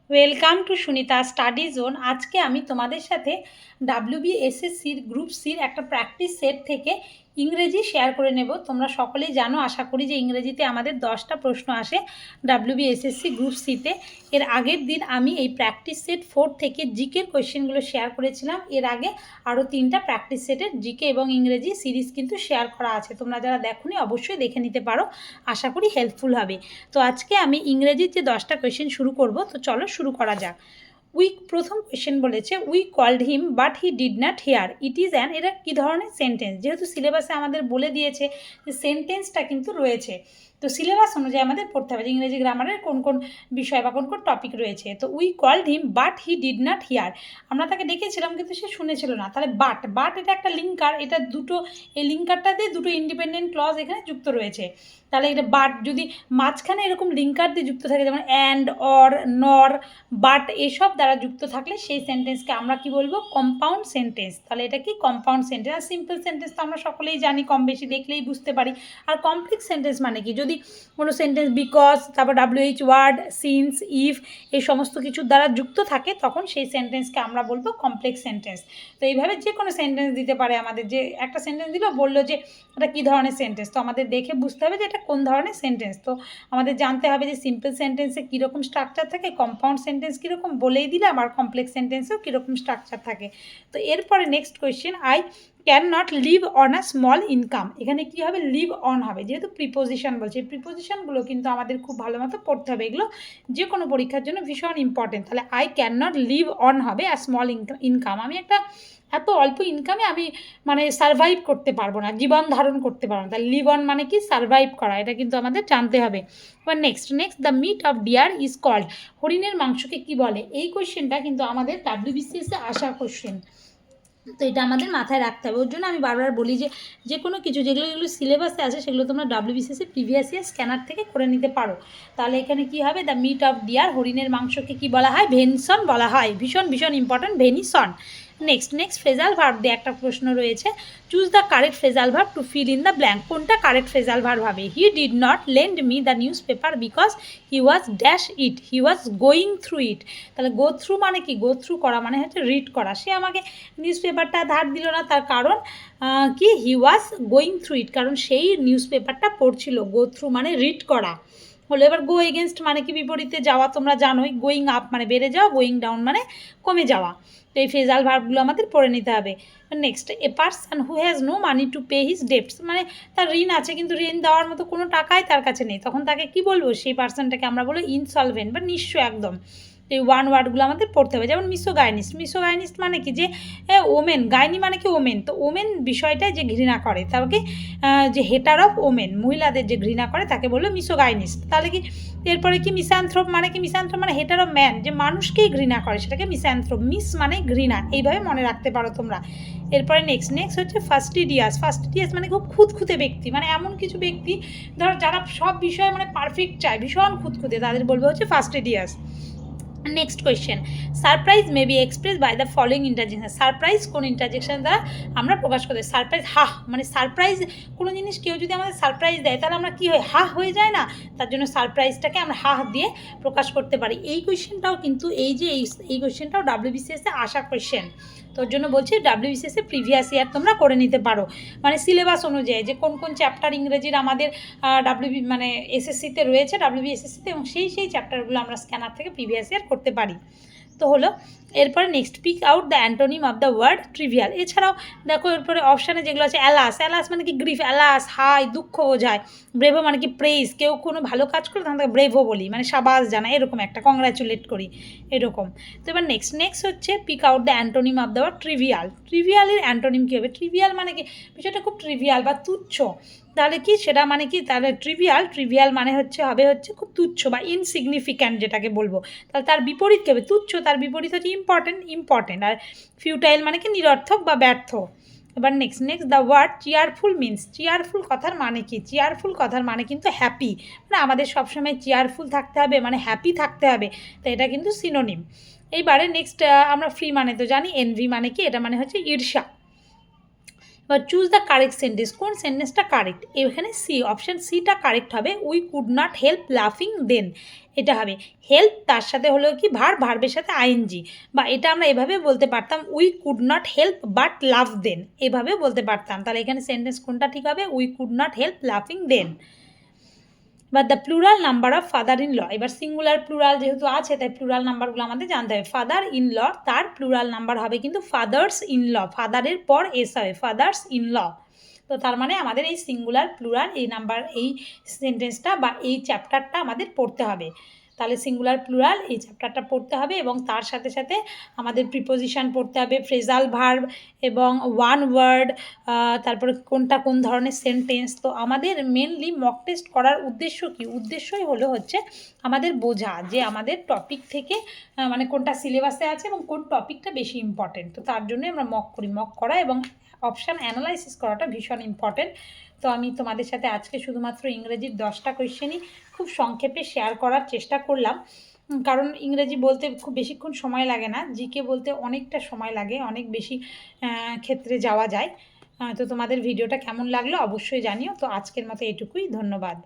Welcome to Sunita study zone. আজকে আমি তোমাদের সাথে ডাব্লিউবিএসএসসির গ্রুপ সির একটা প্র্যাকটিস সেট থেকে ইংরেজি শেয়ার করে নেব। তোমরা সকলেই জানো আশা করি যে ইংরেজিতে আমাদের 10টা প্রশ্ন আসে ডাব্লিউবিএসএসসি গ্রুপ সিতে। এর আগের দিন আমি এই প্র্যাকটিস সেট 4 থেকে জিকের কোয়েশ্চেনগুলো শেয়ার করেছিলাম। এর আগে আরও 3টা প্র্যাকটিস সেটের জিকে এবং ইংরেজি সিরিজ কিন্তু শেয়ার করা আছে, তোমরা যারা দেখোনি অবশ্যই দেখে নিতে পারো, আশা করি হেল্পফুল হবে। তো আজকে আমি ইংরেজির যে 10টা কোয়েশ্চেন শুরু করব, তো চলো শুরু করা যাক। প্রথম কোয়েশ্চেন বলেছে we called him but he did not hear it is an, এটা কী ধরনের সেন্টেন্স? যেহেতু সিলেবাসে আমাদের বলে দিয়েছে যে সেন্টেন্সটা কিন্তু রয়েছে, তো সিলেবাস অনুযায়ী আমাদের পড়তে হবে যে ইংরেজি গ্রামারের কোন কোন বিষয় বা কোন কোন টপিক রয়েছে। তো we called him but he did not hear, আমরা তাকে ডেকেছিলাম কিন্তু সে শুনেছিল না। তাহলে বাট বাট এটা একটা লিঙ্কার, এটা দুটো, এই লিঙ্কারটাতে দুটো ইন্ডিপেন্ডেন্ট ক্লজ এখানে যুক্ত রয়েছে। তাহলে এটা বাট যদি মাঝখানে এরকম লিঙ্কার দিয়ে যুক্ত থাকে, যেমন অ্যান্ড, অর, নর, বাট এসব দ্বারা যুক্ত থাকলে সেই সেন্টেন্সকে আমরা কি বলবো? Compound sentence. তাহলে এটা কি কম্পাউন্ড সেন্টেন্স। আর সিম্পল সেন্টেন্স তো আমরা সকলেই জানি, কম বেশি দেখলেই বুঝতে পারি। আর কমপ্লেক্স সেন্টেন্স মানে কি? যদি কোনো সেন্টেন্স বিকজ, তারপর WH ওয়ার্ড, সিন্স, ইফ এই সমস্ত কিছুর দ্বারা যুক্ত থাকে, তখন সেই সেন্টেন্সকে আমরা বলবো কমপ্লেক্স সেন্টেন্স। তো এইভাবে যে কোনো সেন্টেন্স দিতে পারে আমাদের, যে একটা সেন্টেন্স দিল, বললো যে এটা কী ধরনের সেন্টেন্স, তো আমাদের দেখে বুঝতে হবে যে এটা কোন ধরনের সেন্টেন্স। তো আমাদের জানতে হবে যে সিম্পল সেন্টেন্সে কীরকম স্ট্রাকচার থাকে, কম্পাউন্ড সেন্টেন্স কীরকম বলেই দিলাম, আর কমপ্লেক্স সেন্টেন্সেও কীরকম স্ট্রাকচার থাকে। তো এরপরে next question, I can not live on a small income. এখানে কী হবে? লিভ অন হবে, যেহেতু প্রিপোজিশন বলছে। এই প্রিপোজিশনগুলো কিন্তু আমাদের খুব ভালো মতো পড়তে হবে, এগুলো যে কোনো পরীক্ষার জন্য ভীষণ ইম্পর্টেন্ট। তাহলে I can not live on হবে আর স্মল ইনকাম, আমি একটা এত অল্প ইনকামে আমি মানে সারভাইভ করতে পারবো না, জীবন ধারণ করতে পারবো না। তাহলে লিভ অন মানে কি? সারভাইভ করা, এটা কিন্তু আমাদের জানতে হবে। এবার next the meat of deer is called, হরিণের মাংসকে কি বলে? এই কোয়েশ্চেনটা কিন্তু আমাদের WBCS আসা কোয়েশ্চেন, তো এটা আমাদের মাথায় রাখতে হবে। ওর জন্য আমি বারবার বলি যে কোনো কিছু যেগুলো সিলেবাসে আছে সেগুলো তোমরা WBCS প্রিভিয়াস ইয়ার স্ক্যানার থেকে করে নিতে পারো। তাহলে এখানে কি হবে? দ্য মিট অফ ডিয়ার, হরিণের মাংসকে কি বলা হয়? ভেনসন বলা হয়। ভীষণ ভীষণ important, venison. Next phrasal verb দিয়ে একটা প্রশ্ন রয়েছে, choose the correct phrasal verb to fill in the blank. কোনটা কারেক্ট ফ্রেজাল ভার্ব হবে? He did not lend me the newspaper because he was dash it, he was going through it. তাহলে go through মানে কি? Go through করা মানে হচ্ছে read করা। সে আমাকে নিউজ পেপারটা ধার দিল না, তার কারণ কি? হি ওয়াজ গোয়িং থ্রু ইট, কারণ সেই নিউজ পেপারটা পড়ছিল। গো থ্রু মানে রিড করা হলো। এবার গো এগেনস্ট মানে কি? বিপরীতে যাওয়া, তোমরা জানোই। গোয়িং আপ মানে বেড়ে যাওয়া, গোয়িং ডাউন মানে কমে যাওয়া। তো এই ফ্রেজাল ভার্বগুলো আমাদের পড়ে নিতে হবে। Next, a person who has no money to pay his debts, মানে তার ঋণ আছে কিন্তু ঋণ দেওয়ার মতো কোনো টাকাই তার কাছে নেই, তখন তাকে কি বলবো? সেই পার্সনটাকে আমরা বলবো ইনসলভেন্ট বা নিঃস্ব একদম। এই ওয়ান ওয়ার্ডগুলো আমাদের পড়তে হবে। যেমন মিসোগাইনিস্ট মানে কি? যে ওমেন, গাইনি মানে কি? ওমেন। তো ওমেন বিষয়টায় যে ঘৃণা করে তাকে যে হেটার অফ ওমেন, মহিলাদের যে ঘৃণা করে তাকে বললো মিসোগাইনিস্ট। তাহলে কি এরপরে কি? মিসান্থ্রোপ মানে কি? মিসান্থ্রোপ মানে হেটার অফ ম্যান, যে মানুষকেই ঘৃণা করে সেটাকে মিসান্থ্রোপ। মিস মানে ঘৃণা, এইভাবে মনে রাখতে পারো তোমরা। এরপরে নেক্সট হচ্ছে ফাস্টিডিয়াস মানে খুব খুঁতখুঁতে ব্যক্তি, মানে এমন কিছু ব্যক্তি ধরো যারা সব বিষয়ে মানে পারফেক্ট চায়, ভীষণ খুঁতখুঁতে, তাদের বলবো হচ্ছে fastidious. Next question, surprise may be express by the following interjection. Surprise কোন ইন্টারজেকশন দ্বারা আমরা প্রকাশ করতে? সারপ্রাইজ হাহ, মানে সারপ্রাইজ কোনো জিনিস কেউ যদি আমাদের সারপ্রাইজ দেয় তাহলে আমরা কী হয়? হাহ হয়ে যায় না? তার জন্য সারপ্রাইজটাকে আমরা হাহ দিয়ে প্রকাশ করতে পারি। এই কোয়েশ্চেনটাও কিন্তু এই কোয়েশ্চেনটাও WBCS-এ আসা কোয়েশ্চেন, তোর জন্য বলছি WBCS-এ প্রিভিয়াস ইয়ার তোমরা করে নিতে পারো, মানে সিলেবাস অনুযায়ী যে কোন কোন চ্যাপ্টার ইংরেজির আমাদের মানে SSC-তে রয়েছে, WBSSC-তে, এবং সেই চ্যাপ্টারগুলো আমরা স্ক্যানার থেকে প্রিভিয়াস ইয়ার করতে পারি। তো হলো। এরপরে next, pick out the antonym of the word trivial. এছাড়াও দেখো এরপরে অপশানে যেগুলো আছে, অ্যালাস মানে কি? গ্রিফ। অ্যালাস হাই, দুঃখ বোঝায়। ব্রেভো মানে কি? প্রেইজ, কেউ কোনো ভালো কাজ করলে তখন তাকে ব্রেভো বলি, মানে সাবাস জানাই, এরকম একটা কংগ্রাচুলেট করি এরকম। তো এবার নেক্সট হচ্ছে pick out the antonym of the word trivial. ট্রিভিয়ালের অ্যান্টোনিম কী হবে? ট্রিভিয়াল মানে কি? বিষয়টা খুব ট্রিভিয়াল বা তুচ্ছ, তাহলে কি সেটা মানে কি? তাহলে ট্রিভিয়াল মানে হবে খুব তুচ্ছ বা ইনসিগনিফিক্যান্ট, যেটাকে বলবো। তাহলে তার বিপরীত কী হবে? তুচ্ছ, তার বিপরীত হচ্ছে ইম্পর্টেন্ট। আর ফিউটাইল মানে কি? নিরর্থক বা ব্যর্থ। এবার next the word cheerful means. Cheerful কথার মানে কি? চেয়ারফুল কথার মানে কিন্তু হ্যাপি, মানে আমাদের সবসময় চেয়ারফুল থাকতে হবে, মানে হ্যাপি থাকতে হবে, তো এটা কিন্তু সিনোনিম। এইবারে নেক্সট আমরা ফ্রি মানে তো জানি, এনভি মানে কি? এটা মানে হচ্ছে ঈর্ষা। বা চুজ দ্য কারেক্ট সেন্টেন্স, কোন সেন্টেন্সটা কারেক্ট, এখানে সি, অপশান সিটা কারেক্ট হবে। উই কুড নট হেল্প লাফিং দেন, এটা হবে হেল্প, তার সাথে হলো কি ভার্বের সাথে আইএনজি, বা এটা আমরা এভাবে বলতে পারতাম we could not help but love them, এভাবে বলতে পারতাম। তাহলে এখানে সেন্টেন্স কোনটা ঠিক হবে, উই কুড নট হেল্প লাফিং দেন। বা the plural number of father in law, এবার সিঙ্গুলার প্লুরাল যেহেতু আছে তাই প্লুরাল নাম্বারগুলো আমাদের জানতে হবে। ফাদার ইন ল, তার প্লুরাল নাম্বার হবে কিন্তু ফাদার্স ইন ল, ফাদারের পর এস হবে, ফাদার্স ইন ল। তো তার মানে আমাদের এই সিঙ্গুলার প্লুরাল এই নাম্বার এই সেন্টেন্সটা বা এই চ্যাপ্টারটা আমাদের পড়তে হবে। তাহলে সিঙ্গুলার প্লুরাল এই চ্যাপ্টারটা পড়তে হবে এবং তার সাথে সাথে আমাদের প্রিপোজিশন পড়তে হবে, ফ্রেজাল ভার্ব এবং ওয়ান ওয়ার্ড, তারপরে কোনটা কোন ধরনের সেন্টেন্স। তো আমাদের মেনলি মক টেস্ট করার উদ্দেশ্য কি, উদ্দেশ্যই হলো হচ্ছে আমাদের বোঝা যে আমাদের টপিক থেকে মানে কোনটা সিলেবাসে আছে এবং কোন টপিকটা বেশি ইম্পর্টেন্ট। তো তার জন্যই আমরা মক করি, মক করা এবং অপশান অ্যানালাইসিস করাটা ভীষণ ইম্পর্টেন্ট। তো আমি তোমাদের সাথে আজকে শুধুমাত্র ইংরেজির 10টা কোয়েশ্চেনই খুব সংক্ষেপে শেয়ার করার চেষ্টা করলাম, কারণ ইংরেজি বলতে খুব বেশিক্ষণ সময় লাগে না, জিকে বলতে অনেকটা সময় লাগে, অনেক বেশি ক্ষেত্রে যাওয়া যায়। তো তোমাদের ভিডিওটা কেমন লাগলো অবশ্যই জানিও। তো আজকের মতো এটুকুই, ধন্যবাদ।